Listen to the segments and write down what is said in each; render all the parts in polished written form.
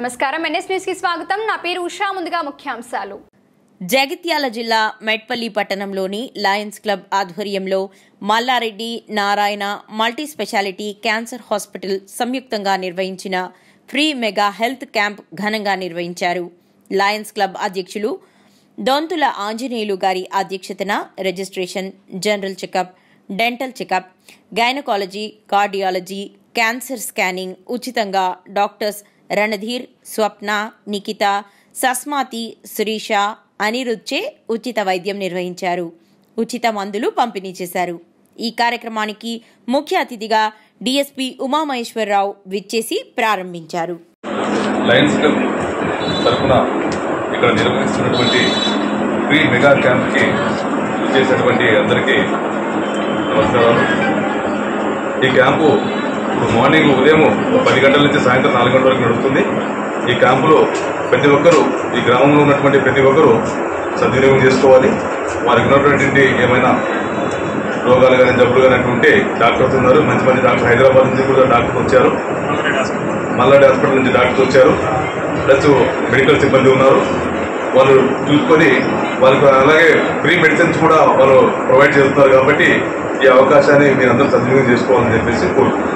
నమస్కారం NS news కి స్వాగతం నా పేరు ఉషా ముందుగా ముఖ్యాంశాలు జగిత్యాల జిల్లా మెట్పల్లి పట్టణంలోని లయన్స్ క్లబ్ ఆధ్వర్యంలో Malla Reddy Narayana multi speciality cancer hospital సంయుక్తంగా నిర్వహించిన ఫ్రీ మెగా హెల్త్ క్యాంప్ ఘనంగా నిర్వహించారు. లయన్స్ క్లబ్ అధ్యక్షులు దొంతుల ఆంజనేయులు గారి అధ్యక్షతన registration, general checkup, dental checkup, gynaecology, cardiology, cancer scanning ఉచితంగా డాక్టర్స్ రణధీర్, స్వప్న, నిఖిత, సస్మాతి, శిరీష, అనిరుద్ధే ఉచిత వైద్యం నిర్వహించారు. ఉచిత మందులు పంపిణీ చేశారు. ఈ కార్యక్రమానికి ముఖ్య అతిథిగా డిఎస్పీ ఉమామహేశ్వరరావు విచ్చేసి ప్రారంభించారు. లయన్స్ క్లబ్ తరఫున ఇక్కడ నిర్వహిస్తున్నటువంటి ఫ్రీ మెగా క్యాంప్కి చేసినటువంటి అందరికీ నమస్కారాలు. ఈ క్యాంపు ఇప్పుడు మార్నింగ్ ఉదయం 10 గంటల నుంచి సాయంత్రం 4 గంటల వరకు నడుస్తుంది. ఈ క్యాంపులో ప్రతి ఒక్కరూ, ఈ గ్రామంలో ఉన్నటువంటి ప్రతి ఒక్కరూ సద్వినియోగం చేసుకోవాలి. వారికి ఉన్నటువంటి ఏమైనా రోగాలు కానీ జబ్బులు కానీ ఉంటే డాక్టర్స్ ఉన్నారు. మంచి మంచి డాక్టర్ హైదరాబాద్ నుంచి కూడా డాక్టర్స్ వచ్చారు, మల్లారెడ్డి హాస్పిటల్ నుంచి డాక్టర్స్ వచ్చారు, ప్లస్ మెడికల్ సిబ్బంది ఉన్నారు. వాళ్ళు చూసుకొని వాళ్ళకు అలాగే ఫ్రీ మెడిసిన్స్ కూడా వాళ్ళు ప్రొవైడ్ చేస్తున్నారు. కాబట్టి ఈ అవకాశాన్ని మీరందరూ సద్వినియోగం చేసుకోవాలని చెప్పేసి కోరుకుంటున్నాను.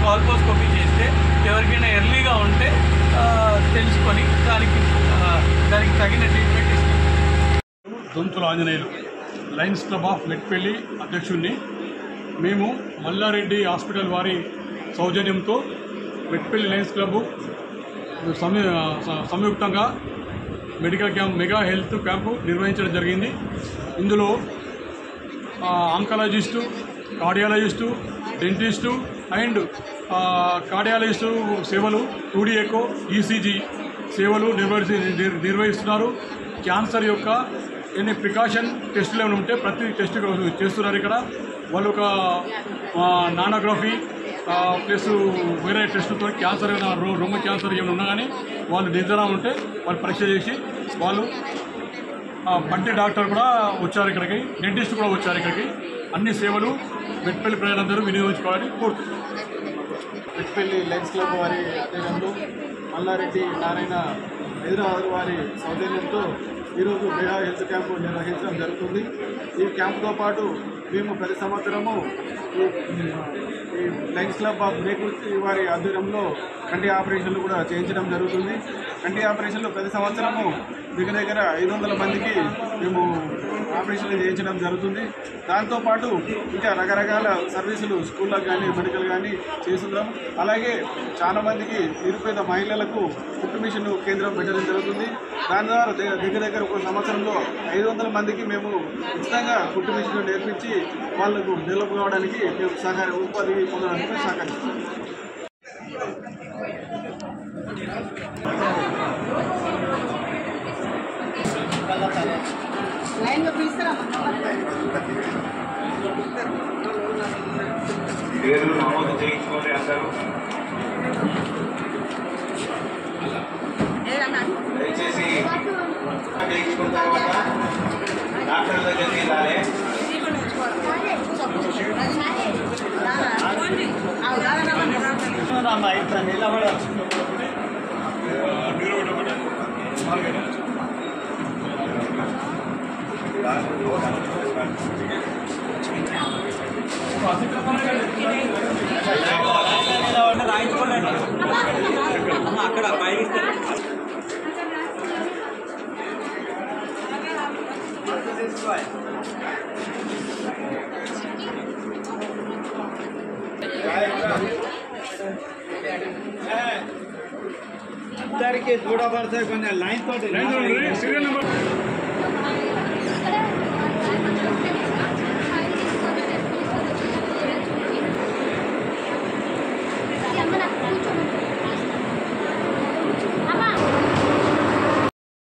కాల్పోస్కోపీ చేస్తే ఎవరికైనా ఎర్లీగా ఉంటే తెలుసుకొని దానికి తగిన ట్రీట్మెంట్ ఇస్తాం. Dontula Anjaneyulu, Lions Club of Metpalli అధ్యక్షుడిని. మేము మల్లారెడ్డి హాస్పిటల్ వారి సౌజన్యంతో మెట్పల్లి లయన్స్ క్లబ్ సంయుక్తంగా medical camp, mega health camp నిర్వహించడం జరిగింది. ఇందులో oncologist, cardiologist, dentist and cardiologist సేవలు, 2D ఎకో, ఈసీజీ సేవలు నిర్వహిస్తున్నారు. క్యాన్సర్ యొక్క ఎన్ని ప్రికాషన్ టెస్టులు ఏమైనా ఉంటే ప్రతి టెస్ట్ చేస్తున్నారు. ఇక్కడ వాళ్ళు ఒక నానోగ్రఫీ ప్లస్ వేరే టెస్టులతో క్యాన్సర్ రొమ్మ క్యాన్సర్ ఏమైనా ఉన్నా కానీ వాళ్ళు నిర్ధారణ ఉంటే వాళ్ళు పరీక్ష చేసి వాళ్ళు పంటి డాక్టర్ కూడా వచ్చారు ఇక్కడికి, డెంటిస్ట్ కూడా వచ్చారు ఇక్కడికి. అన్ని సేవలు మెట్పల్లి ప్రజలందరూ వినియోగించుకోవాలని కోరుతున్నారు. మెట్పల్లి లయన్స్ క్లబ్ వారి ఆధ్వర్యంలో మల్లారెడ్డి నారాయణ హైదరాబాద్ వారి సౌజన్యంతో ఈరోజు మెగా హెల్త్ క్యాంపు నిర్వహించడం జరుగుతుంది. ఈ క్యాంపుతో పాటు మేము ప్రతి సంవత్సరము ఈ లయన్స్ క్లబ్ ఆఫ్ మేకూర్తి వారి ఆధ్వర్యంలో కంటి ఆపరేషన్లు కూడా చేయించడం జరుగుతుంది. కంటి ఆపరేషన్లు ప్రతి సంవత్సరము దగ్గర 500 మందికి మేము ఆపరేషన్లు చేయించడం జరుగుతుంది. దాంతోపాటు ఇంకా రకరకాల సర్వీసులు స్కూళ్ళకు కానీ మెడికల్ కానీ చేస్తున్నాం. అలాగే చాలా మందికి నిరుపేద మహిళలకు కుట్టు మిషన్ కేంద్రం పెట్టడం జరుగుతుంది. దాని ద్వారా దగ్గర ఒక సంవత్సరంలో 500 మందికి మేము ఉచితంగా కుట్టు మిషన్ నేర్పించి వాళ్లకు డెవలప్ కావడానికి మేము ఉపాధి పొందడానికి సహకరిస్తాం. పేర్లు నమోదు చేయించుకోండి అందరూ. దయచేసి చేయించుకున్న తర్వాత డాక్టర్ దగ్గరికి వెళ్ళాలి. అక్కడ అందరికీ చూడబడతాయి కొంచెం లైన్ తోటి సీరియల్ నెంబర్